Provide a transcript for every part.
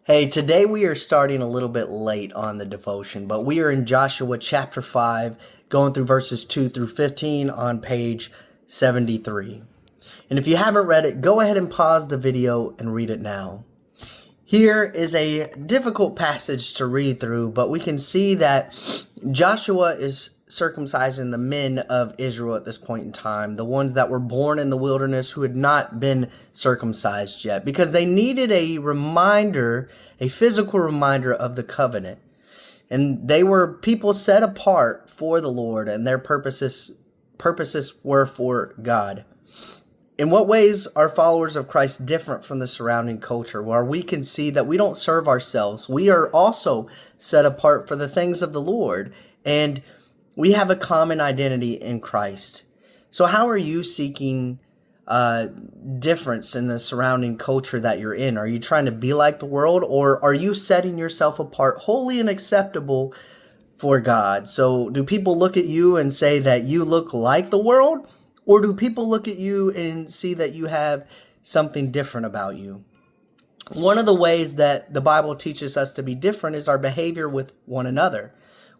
Hey, today we are starting a little bit late on the devotion, but we are in Joshua chapter 5, going through verses 2 through 15 on page 73. And if you haven't read it, go ahead and pause the video and read it now. Here is a difficult passage to read through, but we can see that Joshua is circumcising the men of Israel at this point in time, the ones that were born in the wilderness who had not been circumcised yet, because they needed a reminder, a physical reminder of the covenant. And they were people set apart for the Lord, and their purposes were for God. In what ways are followers of Christ different from the surrounding culture, where we can see that we don't serve ourselves? We are also set apart for the things of the Lord, and we have a common identity in Christ. So how are you seeking difference in the surrounding culture that you're in? Are you trying to be like the world, or are you setting yourself apart, holy and acceptable for God? So do people look at you and say that you look like the world? Or do people look at you and see that you have something different about you? One of the ways that the Bible teaches us to be different is our behavior with one another.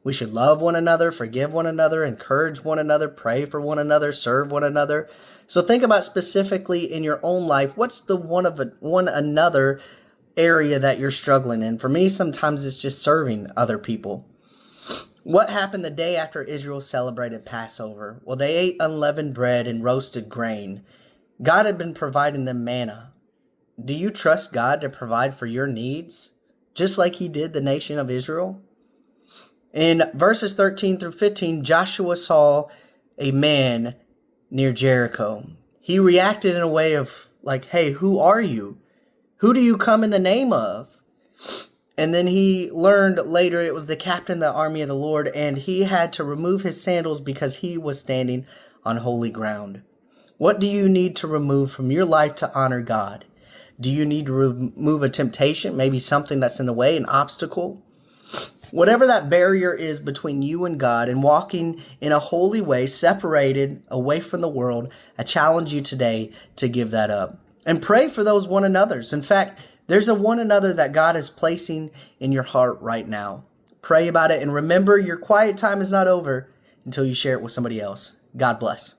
We should love one another, forgive one another, encourage one another, pray for one another, serve one another. So think about specifically in your own life, what's the one another area that you're struggling in? For me, sometimes it's just serving other people. What happened the day after Israel celebrated Passover? Well, they ate unleavened bread and roasted grain. God had been providing them manna. Do you trust God to provide for your needs, just like he did the nation of Israel? In verses 13 through 15, Joshua saw a man near Jericho. He reacted in a way of like, hey, who are you? Who do you come in the name of? And then he learned later it was the captain of the army of the Lord, and he had to remove his sandals because he was standing on holy ground. What do you need to remove from your life to honor God? Do you need to remove a temptation, maybe something that's in the way, an obstacle? Whatever that barrier is between you and God and walking in a holy way, separated away from the world, I challenge you today to give that up. And pray for those one another's. In fact, there's a one another that God is placing in your heart right now. Pray about it and remember your quiet time is not over until you share it with somebody else. God bless.